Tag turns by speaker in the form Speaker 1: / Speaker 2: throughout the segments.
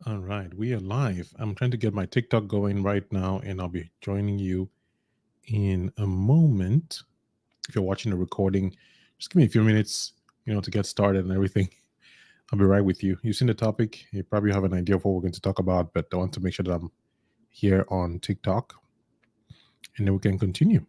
Speaker 1: All right, we are live. I'm trying to get my TikTok going right now, and I'll be joining you in a moment. If you're watching the recording, just give me a few minutes, to get started and everything. I'll be right with you. You've seen the topic. You probably have an idea of what we're going to talk about, but I want to make sure that I'm here on TikTok, and then we can continue.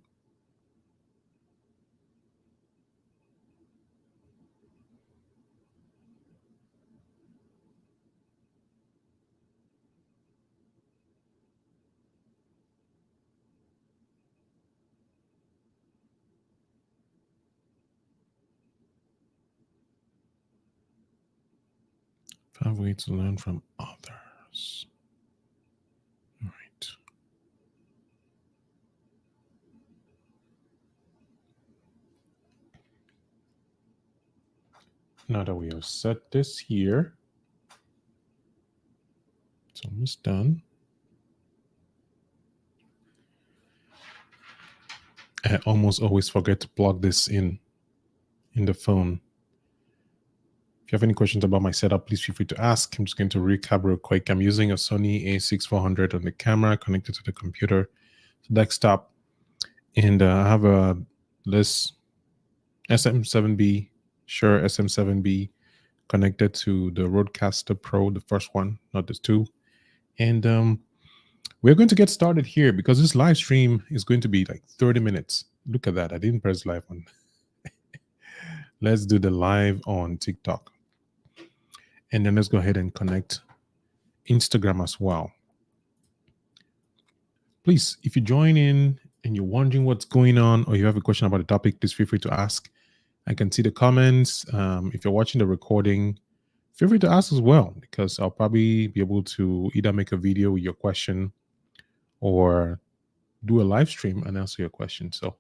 Speaker 1: Five ways to learn from others. All right. Now that we have set this here, it's almost done. I almost always forget to plug this in the phone. If you have any questions about my setup, please feel free to ask. I'm just going to recap real quick. I'm using a Sony a6400 on the camera connected to the computer, desktop, and I have this SM7B, Shure SM7B, connected to the Rodecaster Pro, the first one, not the two. And we're going to get started here because this live stream is going to be like 30 minutes. Look at that. I didn't press live on. Let's do the live on TikTok. And then let's go ahead and connect Instagram as well. Please, if you join in and you're wondering what's going on or you have a question about the topic, please feel free to ask. I can see the comments. If you're watching the recording, feel free to ask as well, because I'll probably be able to either make a video with your question or do a live stream and answer your question. So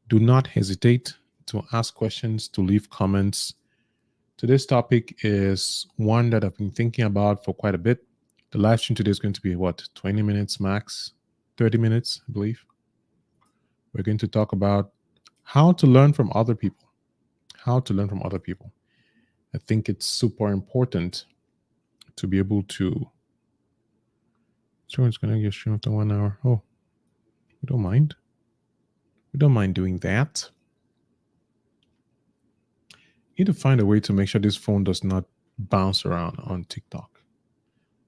Speaker 1: do not hesitate to ask questions, to leave comments. Today's topic is one that I've been thinking about for quite a bit. The live stream today is going to be 20 minutes max, 30 minutes, I believe. We're going to talk about how to learn from other people. How to learn from other people. I think it's super important to be able to. So it's going to get stream after 1 hour. Oh, we don't mind. We don't mind doing that. Need to find a way to make sure this phone does not bounce around on TikTok.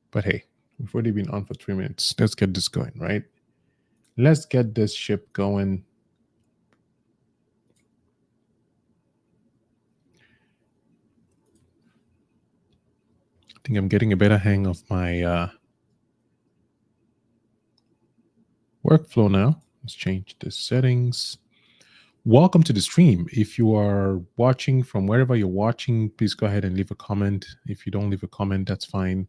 Speaker 1: But hey, we've already been on for 3 minutes. Let's get this going, right? Let's get this ship going. I think I'm getting a better hang of my workflow now. Let's change the settings. Welcome to the stream. If you are watching from wherever you're watching, please go ahead and leave a comment. If you don't leave a comment, that's fine.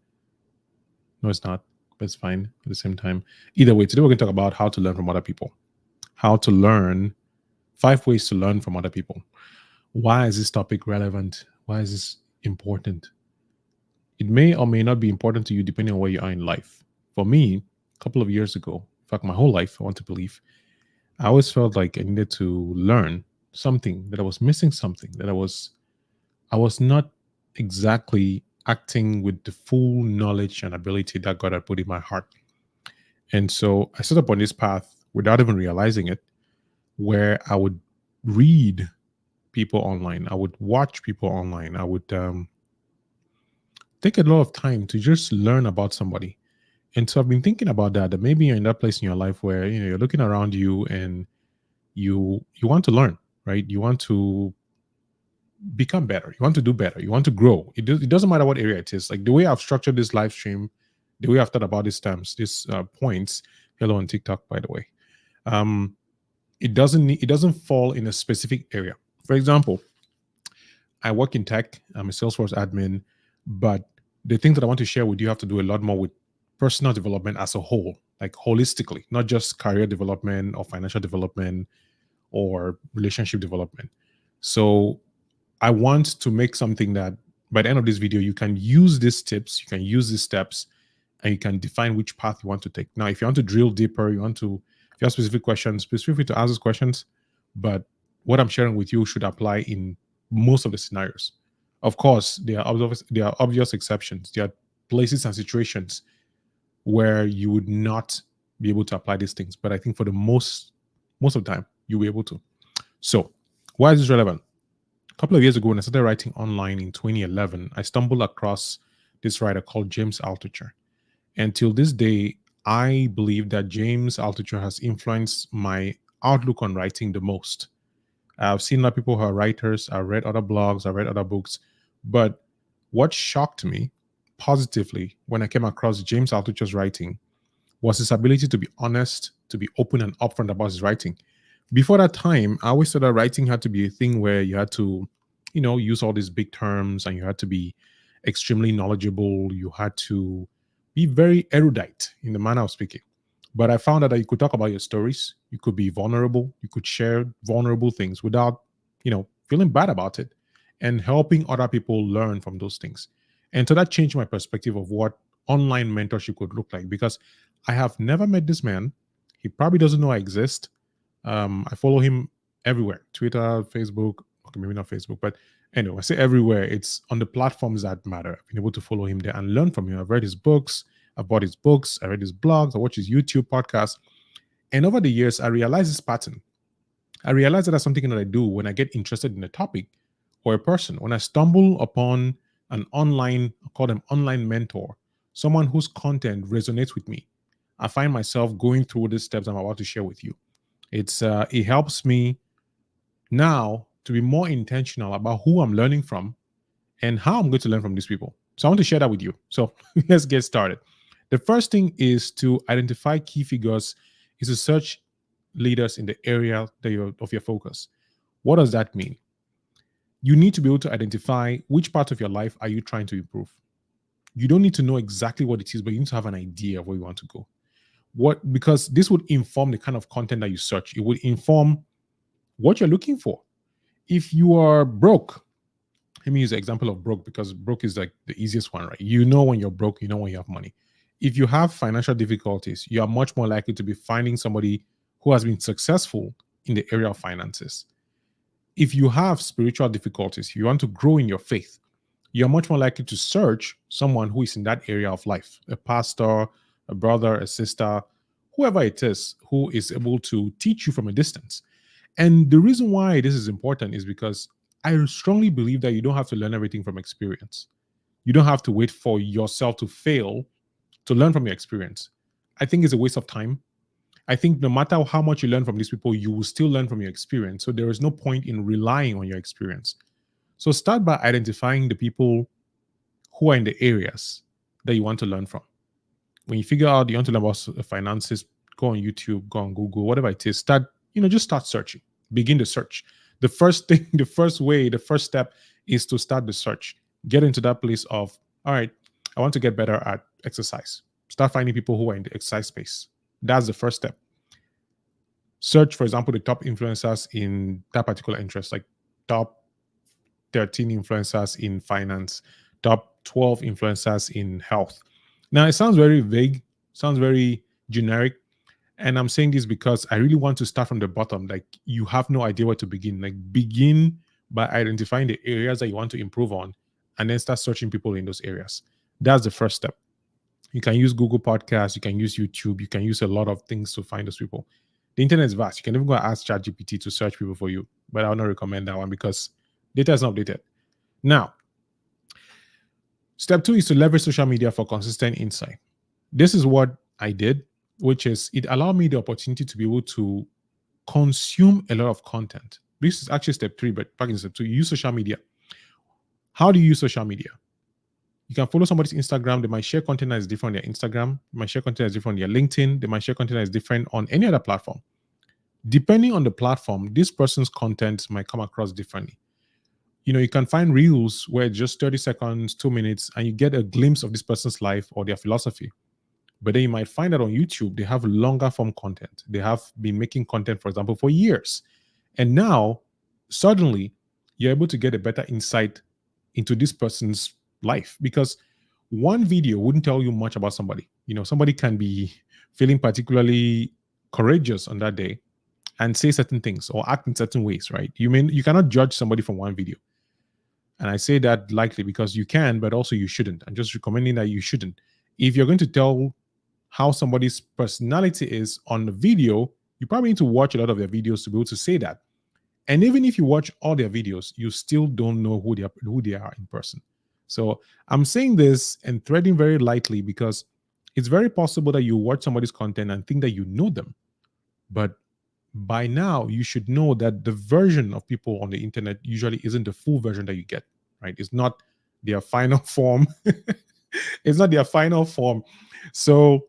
Speaker 1: No, it's not, but it's fine at the same time. Either way, today we're going to talk about how to learn from other people. How to learn, 5 ways to learn from other people. Why is this topic relevant? Why is this important? It may or may not be important to you depending on where you are in life. For me, a couple of years ago, in fact, my whole life, I want to believe, I always felt like I needed to learn something, that I was missing something, that I was not exactly acting with the full knowledge and ability that God had put in my heart. And so I set up on this path without even realizing it, where I would read people online, I would watch people online, I would take a lot of time to just learn about somebody. And so I've been thinking about that maybe you're in that place in your life where you're looking around you and you want to learn, right? You want to become better, you want to do better, you want to grow. It doesn't matter what area it is. Like the way I've structured this live stream, the way I've thought about these terms, these points. Hello on TikTok, by the way. It doesn't fall in a specific area. For example, I work in tech. I'm a Salesforce admin, but the things that I want to share with you have to do a lot more with personal development as a whole, like holistically, not just career development or financial development or relationship development. So I want to make something that by the end of this video, you can use these tips, you can use these steps, and you can define which path you want to take. Now, if you want to drill deeper, if you have specific questions, please feel free to ask those questions. But what I'm sharing with you should apply in most of the scenarios. Of course, there are obvious exceptions. There are places and situations where you would not be able to apply these things. But I think for the most of the time, you'll be able to. So why is this relevant? A couple of years ago, when I started writing online in 2011, I stumbled across this writer called James Altucher. And till this day, I believe that James Altucher has influenced my outlook on writing the most. I've seen a lot of people who are writers, I've read other blogs, I've read other books, but what shocked me positively when I came across James Altucher's writing was his ability to be honest, to be open and upfront about his writing. Before that time, I always thought that writing had to be a thing where you had to, use all these big terms and you had to be extremely knowledgeable. You had to be very erudite in the manner of speaking. But I found out that you could talk about your stories, you could be vulnerable, you could share vulnerable things without, feeling bad about it and helping other people learn from those things. And so that changed my perspective of what online mentorship could look like because I have never met this man. He probably doesn't know I exist. I follow him everywhere, Twitter, Facebook, okay, maybe not Facebook, but anyway, I say everywhere. It's on the platforms that matter. I've been able to follow him there and learn from him. I've read his books, I bought his books, I read his blogs, I watch his YouTube podcast. And over the years, I realized this pattern. I realized that that's something that I do when I get interested in a topic or a person. When I stumble upon an online, I call them online mentor, someone whose content resonates with me, I find myself going through the steps I'm about to share with you. It helps me now to be more intentional about who I'm learning from and how I'm going to learn from these people. So I want to share that with you. So let's get started. The first thing is to identify key figures, is to search leaders in the area of your focus. What does that mean? You need to be able to identify which part of your life are you trying to improve. You don't need to know exactly what it is, but you need to have an idea of where you want to go. Because this would inform the kind of content that you search. It would inform what you're looking for. If you are broke, let me use the example of broke because broke is like the easiest one, right? You know when you're broke, you know when you have money. If you have financial difficulties, you are much more likely to be finding somebody who has been successful in the area of finances. If you have spiritual difficulties, you want to grow in your faith, you're much more likely to search someone who is in that area of life, a pastor, a brother, a sister, whoever it is, who is able to teach you from a distance. And the reason why this is important is because I strongly believe that you don't have to learn everything from experience. You don't have to wait for yourself to fail to learn from your experience. I think it's a waste of time. I think no matter how much you learn from these people, you will still learn from your experience. So there is no point in relying on your experience. So start by identifying the people who are in the areas that you want to learn from. When you figure out you want to learn about finances, go on YouTube, go on Google, whatever it is, just start searching. Begin the search. The first step is to start the search. Get into that place of, all right, I want to get better at exercise. Start finding people who are in the exercise space. That's the first step. Search, for example, the top influencers in that particular interest, like top 13 influencers in finance, top 12 influencers in health. Now, it sounds very vague, sounds very generic. And I'm saying this because I really want to start from the bottom. Like, you have no idea where to begin. Like, begin by identifying the areas that you want to improve on and then start searching people in those areas. That's the first step. You can use Google Podcasts, you can use YouTube, you can use a lot of things to find those people. The internet is vast. You can even go and ask ChatGPT to search people for you, but I would not recommend that one because data is not updated. Now, step 2 is to leverage social media for consistent insight. This is what I did, which is it allowed me the opportunity to be able to consume a lot of content. This is actually step 3, but back in step 2, you use social media. How do you use social media? You can follow somebody's Instagram. They might share content that is different on their Instagram. They might share content that is different on their LinkedIn. They might share content that is different on any other platform. Depending on the platform, this person's content might come across differently. You can find reels where it's just 30 seconds, 2 minutes, and you get a glimpse of this person's life or their philosophy. But then you might find that on YouTube, they have longer form content. They have been making content, for example, for years. And now, suddenly, you're able to get a better insight into this person's life because one video wouldn't tell you much about somebody. Somebody can be feeling particularly courageous on that day and say certain things or act in certain ways, right? You cannot judge somebody from one video. And I say that likely because you can, but also you shouldn't. I'm just recommending that you shouldn't. If you're going to tell how somebody's personality is on the video, you probably need to watch a lot of their videos to be able to say that. And even if you watch all their videos, you still don't know who they are in person. So I'm saying this and threading very lightly because it's very possible that you watch somebody's content and think that you know them. But by now, you should know that the version of people on the internet usually isn't the full version that you get, right? It's not their final form. It's not their final form. So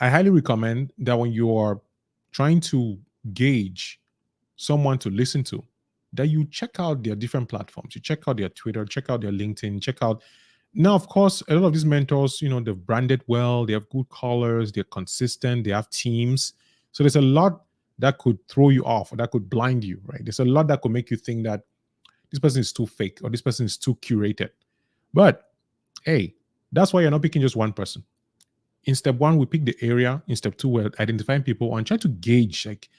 Speaker 1: I highly recommend that when you are trying to gauge someone to listen to, that you check out their different platforms. You check out their Twitter, check out their LinkedIn, check out. Now, of course, a lot of these mentors, they've branded well, they have good colors, they're consistent, they have teams. So there's a lot that could throw you off or that could blind you, right? There's a lot that could make you think that this person is too fake or this person is too curated. But hey, that's why you're not picking just one person. In step one, we pick the area. In step two, we're identifying people and try to gauge, like,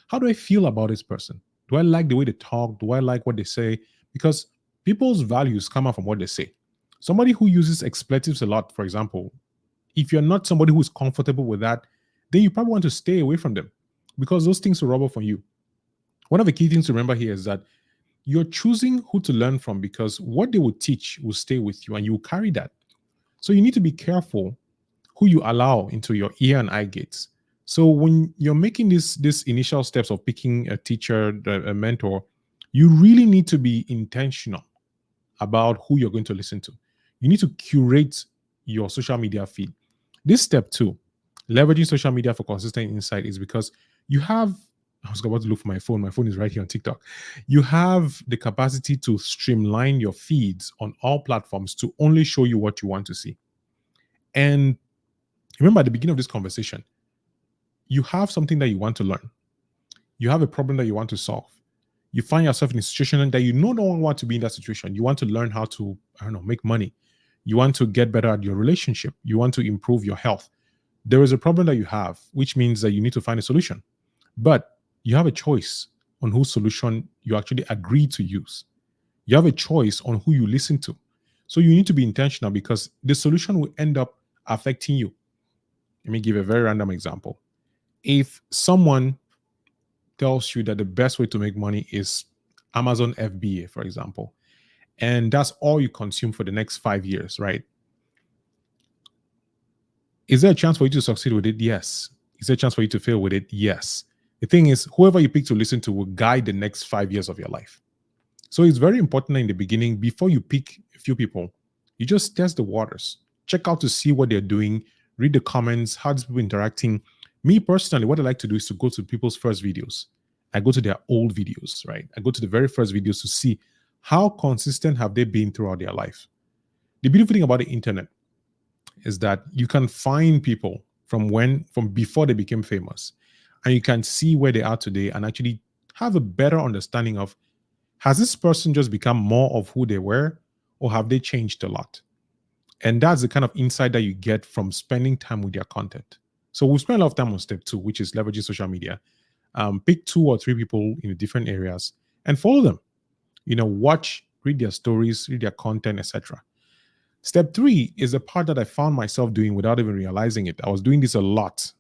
Speaker 1: how do I feel about this person? Do I like the way they talk? Do I like what they say? Because people's values come out from what they say. Somebody who uses expletives a lot, for example, if you're not somebody who's comfortable with that, then you probably want to stay away from them because those things will rub off on you. One of the key things to remember here is that you're choosing who to learn from because what they will teach will stay with you and you will carry that. So you need to be careful who you allow into your ear and eye gates. So when you're making this initial steps of picking a teacher, a mentor, you really need to be intentional about who you're going to listen to. You need to curate your social media feed. This step two, leveraging social media for consistent insight, is because you have, I was about to look for my phone. My phone is right here on TikTok. You have the capacity to streamline your feeds on all platforms to only show you what you want to see. And remember at the beginning of this conversation, you have something that you want to learn. You have a problem that you want to solve. You find yourself in a situation that you no longer want to be in that situation. You want to learn how to, I don't know, make money. You want to get better at your relationship. You want to improve your health. There is a problem that you have, which means that you need to find a solution. But you have a choice on whose solution you actually agree to use. You have a choice on who you listen to. So you need to be intentional because the solution will end up affecting you. Let me give a very random example. If someone tells you that the best way to make money is Amazon FBA, for example, and that's all you consume for the next 5 years, right? Is there a chance for you to succeed with it? Yes. Is there a chance for you to fail with it? Yes. The thing is, whoever you pick to listen to will guide the next 5 years of your life. So it's very important in the beginning, before you pick a few people, you just test the waters, check out to see what they're doing, read the comments, how these people interacting. Me personally, what I like to do is to go to people's first videos. I go to their old videos, right? I go to the very first videos to see how consistent have they been throughout their life. The beautiful thing about the internet is that you can find people from before they became famous, and you can see where they are today and actually have a better understanding of, has this person just become more of who they were, or have they changed a lot? And that's the kind of insight that you get from spending time with their content. So we've spent a lot of time on step two, which is leveraging social media. Pick 2 or 3 people in the different areas and follow them. Watch, read their stories, read their content, etc. Step 3 is the part that I found myself doing without even realizing it. I was doing this a lot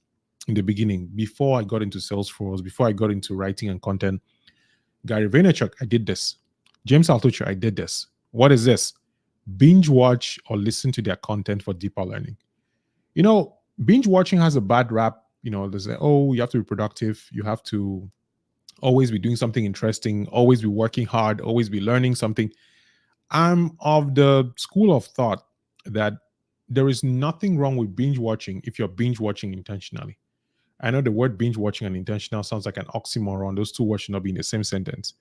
Speaker 1: in the beginning, before I got into Salesforce, before I got into writing and content. Gary Vaynerchuk, I did this. James Altucher, I did this. What is this? Binge watch or listen to their content for deeper learning. Binge watching has a bad rap. There's you have to be productive. You have to always be doing something interesting, always be working hard, always be learning something. I'm of the school of thought that there is nothing wrong with binge watching if you're binge watching intentionally. I know the word binge watching and intentional sounds like an oxymoron. Those two words should not be in the same sentence.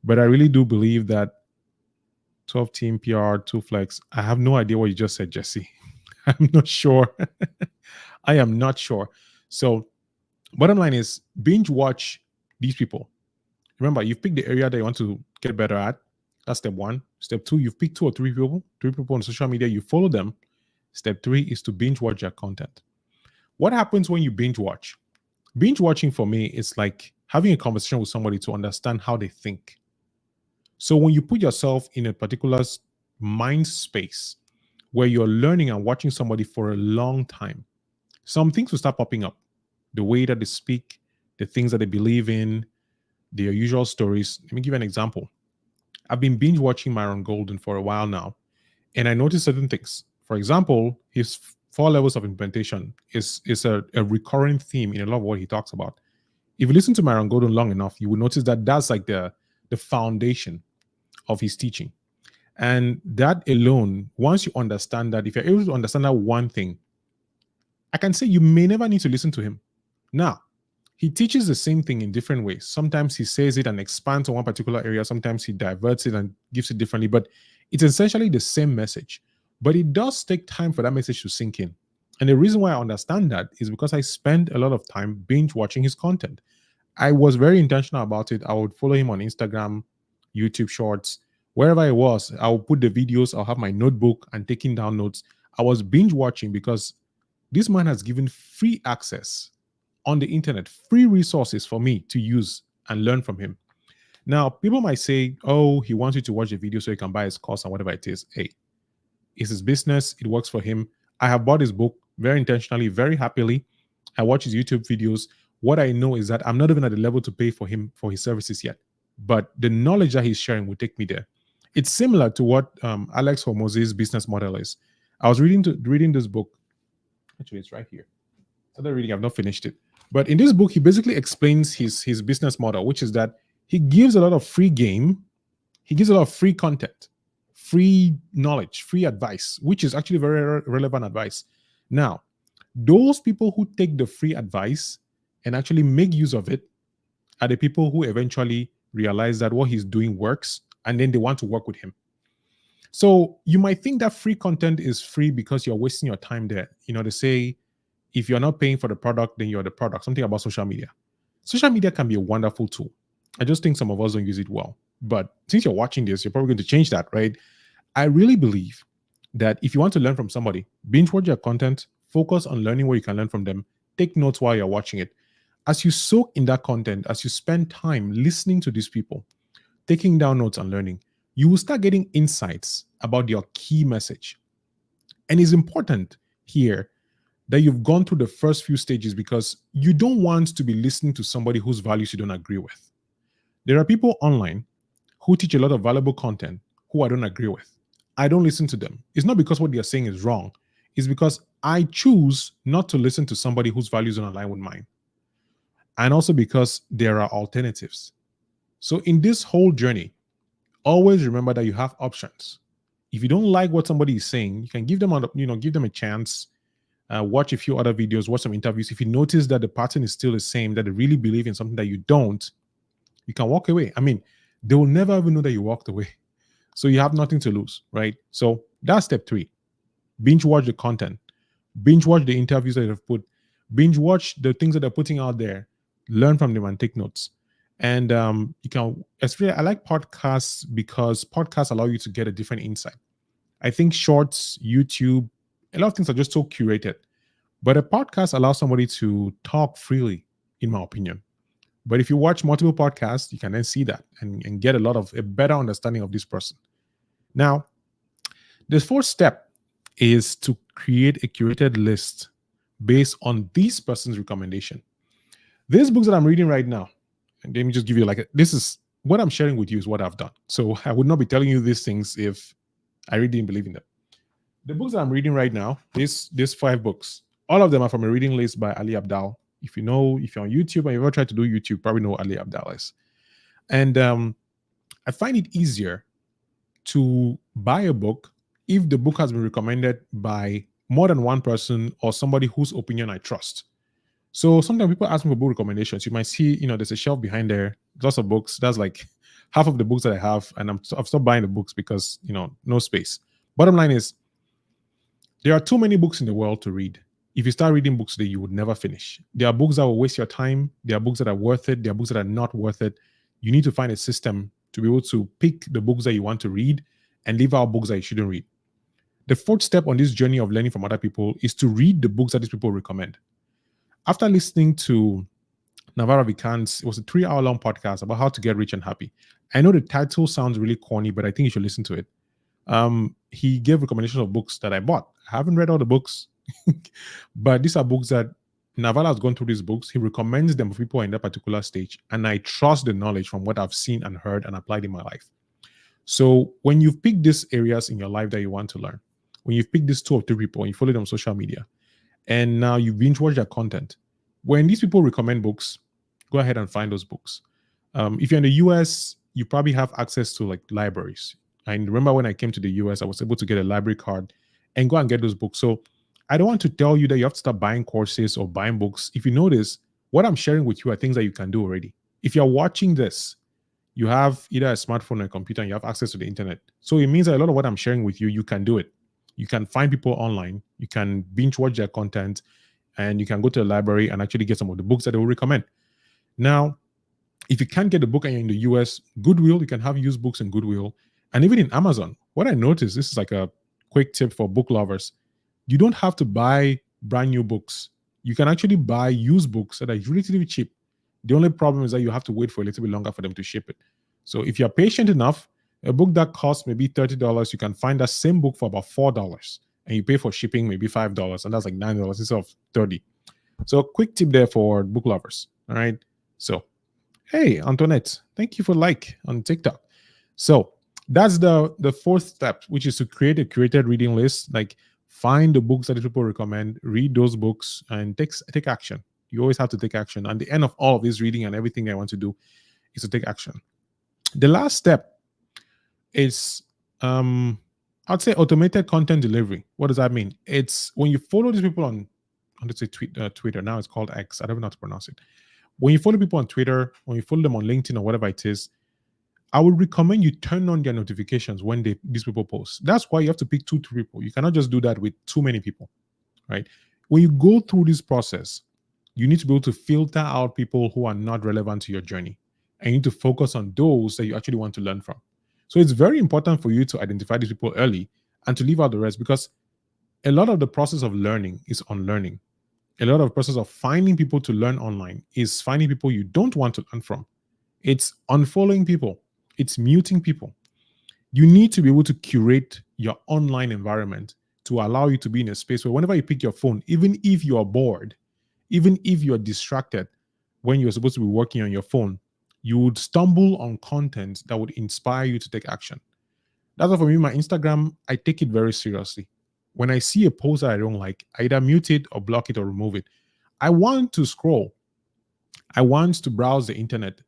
Speaker 1: But I really do believe that 12 team PR, 2 flex. I have no idea what you just said, Jesse. I'm not sure. I am not sure. So, bottom line is binge watch these people. Remember, you've picked the area that you want to get better at. That's step 1. Step 2, you've picked 2 or 3 people on social media. You follow them. Step 3 is to binge watch their content. What happens when you binge watch? Binge watching for me is like having a conversation with somebody to understand how they think. So when you put yourself in a particular mind space where you're learning and watching somebody for a long time, some things will start popping up. The way that they speak, the things that they believe in, their usual stories. Let me give you an example. I've been binge watching Myron Golden for a while now, and I noticed certain things. For example, his four levels of implementation is a recurring theme in a lot of what he talks about. If you listen to Myron Golden long enough, you will notice that that's like the foundation of his teaching. And that alone, once you understand that, if you're able to understand that one thing, I can say you may never need to listen to him. Now, he teaches the same thing in different ways. Sometimes he says it and expands on one particular area. Sometimes he diverts it and gives it differently, but it's essentially the same message. But it does take time for that message to sink in. And the reason why I understand that is because I spend a lot of time binge watching his content. I was very intentional about it. I would follow him on Instagram, YouTube Shorts, wherever I was. I would put the videos, I'll have my notebook and taking down notes. I was binge watching because this man has given free access on the internet, free resources for me to use and learn from him. Now, people might say, oh, he wants you to watch the video so you can buy his course and whatever it is. Hey, it's his business. It works for him. I have bought his book very intentionally, very happily. I watch his YouTube videos. What I know is that I'm not even at the level to pay for him for his services yet. But the knowledge that he's sharing will take me there. It's similar to what Alex Hormoz's business model is. I was reading this book. Actually, it's right here. Started reading. I've not finished it. But in this book, he basically explains his business model, which is that he gives a lot of free game. He gives a lot of free content, free knowledge, free advice, which is actually very relevant advice. Now, those people who take the free advice and actually make use of it are the people who eventually realize that what he's doing works, and then they want to work with him. So you might think that free content is free because you're wasting your time there. You know, they say, if you're not paying for the product, then you're the product. Something about social media. Social media can be a wonderful tool. I just think some of us don't use it well. But since you're watching this, you're probably going to change that, right? I really believe that if you want to learn from somebody, binge watch their content, focus on learning what you can learn from them, take notes while you're watching it. As you soak in that content, as you spend time listening to these people, taking down notes and learning, you will start getting insights about your key message. And it's important here that you've gone through the first few stages, because you don't want to be listening to somebody whose values you don't agree with. There are people online who teach a lot of valuable content who I don't agree with. I don't listen to them. It's not because what they're saying is wrong. It's because I choose not to listen to somebody whose values don't align with mine. And also because there are alternatives. So in this whole journey, always remember that you have options. If you don't like what somebody is saying, you can give them a chance. Watch a few other videos, watch some interviews. If you notice that the pattern is still the same, that they really believe in something that you don't, you can walk away. I mean, they will never even know that you walked away. So you have nothing to lose, right? So that's step 3. Binge watch the content. Binge watch the interviews that they've put. Binge watch the things that they're putting out there. Learn from them and take notes. And you can, especially, I like podcasts because podcasts allow you to get a different insight. I think shorts, YouTube, a lot of things are just so curated. But a podcast allows somebody to talk freely, in my opinion. But if you watch multiple podcasts, you can then see that and get a better understanding of this person. Now, the 4th step is to create a curated list based on this person's recommendation. These books that I'm reading right now, and let me just give you this is what I'm sharing with you is what I've done. So I would not be telling you these things if I really didn't believe in them. The books that I'm reading right now, these 5 books, all of them are from a reading list by Ali Abdaal. If you're on YouTube and you've ever tried to do YouTube, you probably know Ali Abdaal is. And I find it easier to buy a book if the book has been recommended by more than one person or somebody whose opinion I trust. So sometimes people ask me for book recommendations. You might see, there's a shelf behind there, lots of books. That's like half of the books that I have, and I've stopped buying the books because, no space. Bottom line is, there are too many books in the world to read. If you start reading books today, you would never finish. There are books that will waste your time. There are books that are worth it. There are books that are not worth it. You need to find a system to be able to pick the books that you want to read and leave out books that you shouldn't read. The 4th step on this journey of learning from other people is to read the books that these people recommend. After listening to Navarro Vicans. It was a 3 hour long podcast about how to get rich and happy. I know the title sounds really corny, but I think you should listen to it. He gave recommendations of books that I bought. I haven't read all the books, but these are books that Navarro has gone through these books. He recommends them for people in that particular stage, and I trust the knowledge from what I've seen and heard and applied in my life. So when you've picked these areas in your life that you want to learn, when you've picked these 2 or 3 people and you follow them on social media, and now you binge watch their content, when these people recommend books, go ahead and find those books. If you're in the US, you probably have access to like libraries. I remember when I came to the US, I was able to get a library card and go and get those books. So I don't want to tell you that you have to start buying courses or buying books. If you notice, what I'm sharing with you are things that you can do already. If you're watching this, you have either a smartphone or a computer and you have access to the internet. So it means that a lot of what I'm sharing with you, you can do it. You can find people online, you can binge watch their content, and you can go to the library and actually get some of the books that they will recommend. Now, if you can't get the book and you're in the US, Goodwill, you can have used books in Goodwill. And even in Amazon, what I noticed, this is like a quick tip for book lovers. You don't have to buy brand new books. You can actually buy used books that are relatively cheap. The only problem is that you have to wait for a little bit longer for them to ship it. So if you're patient enough, a book that costs maybe $30, you can find that same book for about $4. And you pay for shipping maybe $5, and that's like $9 instead of $30. So a quick tip there for book lovers. All right. So, hey, Antoinette, thank you for like on TikTok. So that's the fourth step, which is to create a curated reading list. Like find the books that people recommend, read those books, and take action. You always have to take action. And the end of all of this reading and everything I want to do is to take action. The last step is I'd say automated content delivery. What does that mean? It's when you follow these people on let's say Twitter. Now it's called X. I don't know how to pronounce it. When you follow people on Twitter, when you follow them on LinkedIn or whatever it is, I would recommend you turn on their notifications when these people post. That's why you have to pick 2 people. You cannot just do that with too many people, right? When you go through this process, you need to be able to filter out people who are not relevant to your journey. And you need to focus on those that you actually want to learn from. So it's very important for you to identify these people early and to leave out the rest, because a lot of the process of learning is unlearning. A lot of the process of finding people to learn online is finding people you don't want to learn from. It's unfollowing people. It's muting people. You need to be able to curate your online environment to allow you to be in a space where whenever you pick your phone, even if you are bored, even if you're distracted when you're supposed to be working on your phone, you would stumble on content that would inspire you to take action. That's why for me, my Instagram, I take it very seriously. When I see a post that I don't like, I either mute it or block it or remove it. I want to scroll. I want to browse the internet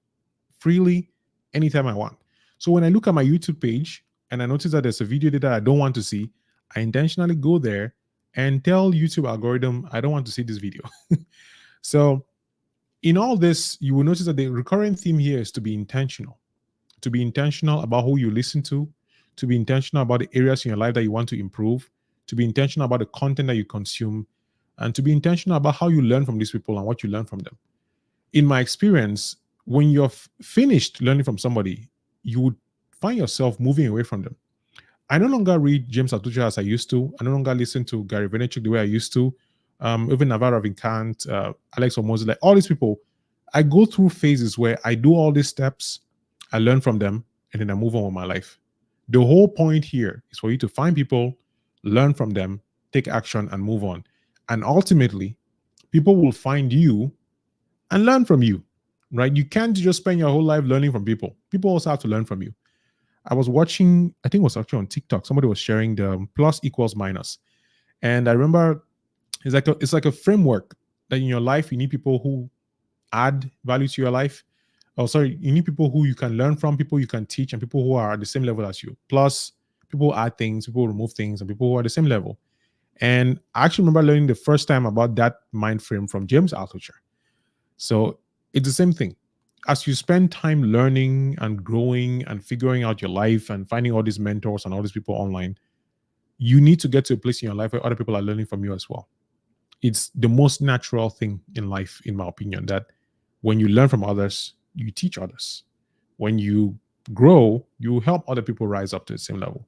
Speaker 1: freely anytime I want. So when I look at my YouTube page and I notice that there's a video that I don't want to see, I intentionally go there and tell YouTube algorithm, I don't want to see this video. So in all this, you will notice that the recurring theme here is to be intentional about who you listen to be intentional about the areas in your life that you want to improve, to be intentional about the content that you consume, and to be intentional about how you learn from these people and what you learn from them. In my experience, when you're finished learning from somebody, you would find yourself moving away from them. I no longer read James Altucher as I used to. I no longer listen to Gary Vaynerchuk the way I used to. Even Navarro Vincent, Alex Hormozi, like all these people, I go through phases where I do all these steps, I learn from them, and then I move on with my life. The whole point here is for you to find people, learn from them, take action, and move on. And ultimately, people will find you and learn from you, right? You can't just spend your whole life learning from people. People also have to learn from you. I was watching, I think it was actually on TikTok, somebody was sharing the plus equals minus. And I remember it's like a framework that in your life, you need people who add value to your life. You need people who you can learn from, people you can teach, and people who are at the same level as you. Plus, people add things, people remove things, and people who are at the same level. And I actually remember learning the first time about that mind frame from James Altucher. So it's the same thing. As you spend time learning and growing and figuring out your life and finding all these mentors and all these people online, you need to get to a place in your life where other people are learning from you as well. It's the most natural thing in life, in my opinion, that when you learn from others, you teach others. When you grow, you help other people rise up to the same level.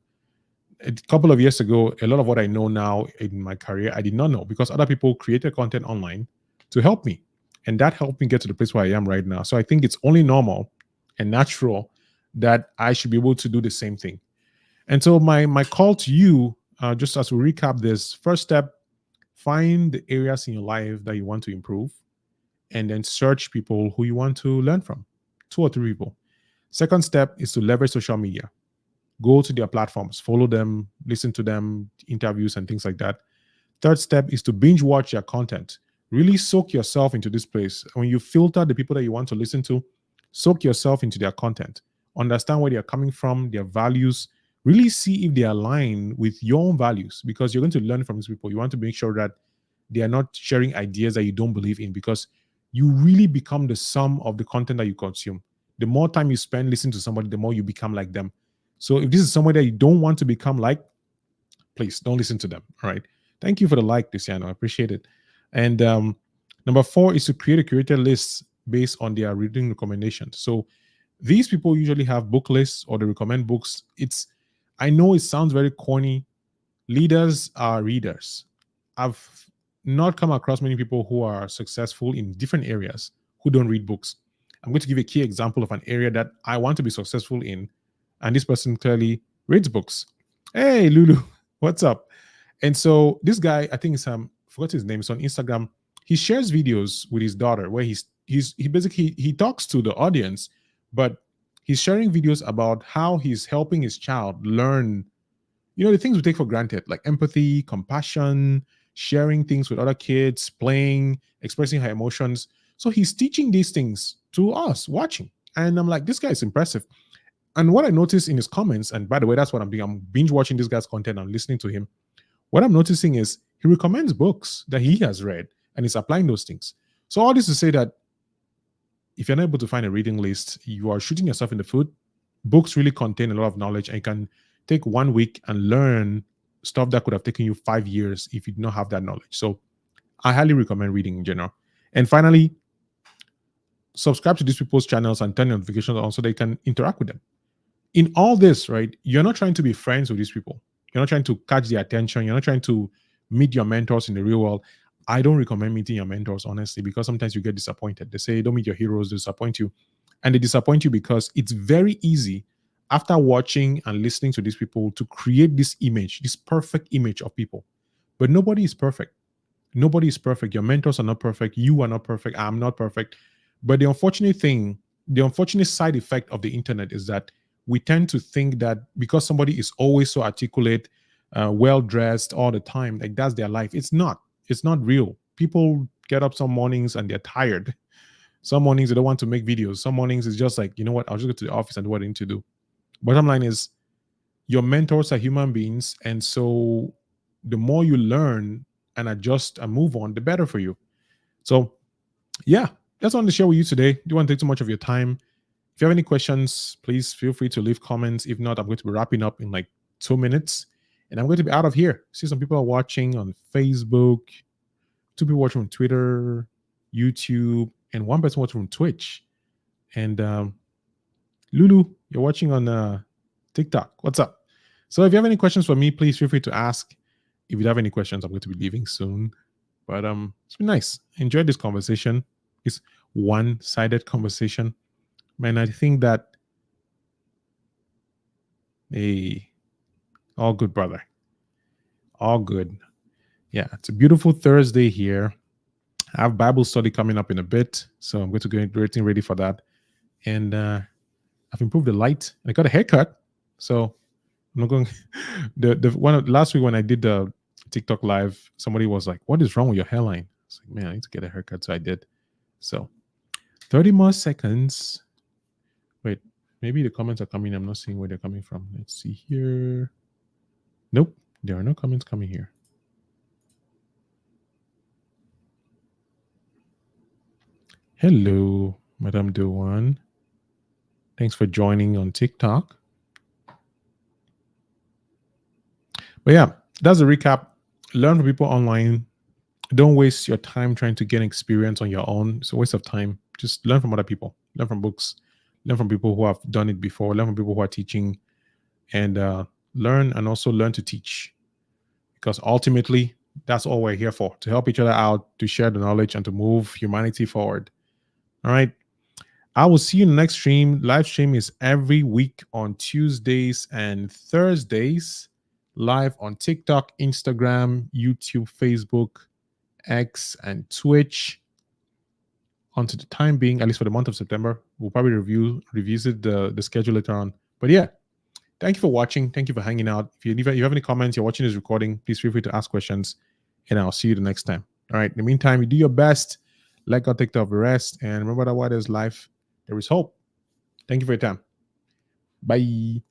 Speaker 1: A couple of years ago, a lot of what I know now in my career, I did not know because other people created content online to help me. And that helped me get to the place where I am right now. So I think it's only normal and natural that I should be able to do the same thing. And so my call to you, just as we recap this, first step, find the areas in your life that you want to improve, and then search people who you want to learn from, 2 or 3 people. Second step is to leverage social media. Go to their platforms, follow them, listen to them, interviews, and things like that. Third step is to binge watch their content. Really soak yourself into this place. When you filter the people that you want to listen to, soak yourself into their content. Understand where they're coming from, their values. Really see if they align with your own values, because you're going to learn from these people. You want to make sure that they are not sharing ideas that you don't believe in, because you really become the sum of the content that you consume. The more time you spend listening to somebody, the more you become like them. So if this is somebody that you don't want to become like, please don't listen to them. All right. Thank you for the like, Luciano. I appreciate it. And number 4 is to create a curated list based on their reading recommendations. So these people usually have book lists, or they recommend books. I know it sounds very corny. Leaders are readers. I've not come across many people who are successful in different areas who don't read books. I'm going to give a key example of an area that I want to be successful in, and this person clearly reads books. Hey, Lulu, what's up? And so this guy, I think it's forgot his name. It's on Instagram. He shares videos with his daughter where he basically he talks to the audience, but he's sharing videos about how he's helping his child learn, the things we take for granted, like empathy, compassion, sharing things with other kids, playing, expressing her emotions. So he's teaching these things to us watching. And I'm like, this guy is impressive. And what I noticed in his comments, and by the way, that's what I'm doing. I'm binge watching this guy's content. I'm listening to him. What I'm noticing is he recommends books that he has read, and he's applying those things. So all this to say that if you're not able to find a reading list, you are shooting yourself in the foot. Books really contain a lot of knowledge, and you can take 1 week and learn stuff that could have taken you 5 years if you did not have that knowledge. So I highly recommend reading in general. And finally, subscribe to these people's channels and turn notifications on so they can interact with them. In all this, right, you're not trying to be friends with these people. You're not trying to catch their attention. You're not trying to meet your mentors in the real world. I don't recommend meeting your mentors, honestly, because sometimes you get disappointed. They say, don't meet your heroes, they disappoint you. And they disappoint you because it's very easy after watching and listening to these people to create this image, this perfect image of people. But nobody is perfect. Nobody is perfect. Your mentors are not perfect. You are not perfect. I'm not perfect. But the unfortunate side effect of the internet is that we tend to think that because somebody is always so articulate, well-dressed all the time, like that's their life. It's not. It's not real. People get up some mornings and they're tired. Some mornings they don't want to make videos. Some mornings it's just like, you know what, I'll just go to the office and do what I need to do. Bottom line is, your mentors are human beings. And so the more you learn and adjust and move on, the better for you. So yeah, that's on the show with you today. Don't want to take too much of your time. If you have any questions, please feel free to leave comments. If not, I'm going to be wrapping up in like 2 minutes and I'm going to be out of here. See, some people are watching on Facebook, 2 people watching on Twitter, YouTube, and 1 person watching on Twitch. And Lulu, you're watching on TikTok. What's up? So if you have any questions for me, please feel free to ask. If you have any questions, I'm going to be leaving soon. But it's been nice. Enjoyed this conversation. It's one-sided conversation. Man, I think that, hey, all good, brother. All good. Yeah, it's a beautiful Thursday here. I have Bible study coming up in a bit, so I'm going to get getting ready for that. And I've improved the light. I got a haircut, so I'm not going. Last week when I did the TikTok live, somebody was like, "What is wrong with your hairline?" I was like, "Man, I need to get a haircut," so I did. So 30 more seconds. Wait, maybe the comments are coming. I'm not seeing where they're coming from. Let's see here. Nope, there are no comments coming here. Hello, Madame Dewan. Thanks for joining on TikTok. But yeah, that's a recap. Learn from people online. Don't waste your time trying to gain experience on your own. It's a waste of time. Just learn from other people. Learn from books. Learn from people who have done it before. Learn from people who are teaching. And learn and also learn to teach. Because ultimately, That's all we're here for, to help each other out, to share the knowledge, and to move humanity forward. All right. I will see you in the next stream. Live stream is every week on Tuesdays and Thursdays, live on TikTok, Instagram, YouTube, Facebook, X, and Twitch. Until the time being, at least for the month of September, we'll probably revisit the schedule later on. But yeah, thank you for watching. Thank you for hanging out. If you have any comments, you're watching this recording, please feel free to ask questions, and I'll see you the next time. All right. In the meantime, you do your best. Let God take care of the rest. And remember that while there's life, there is hope. Thank you for your time. Bye.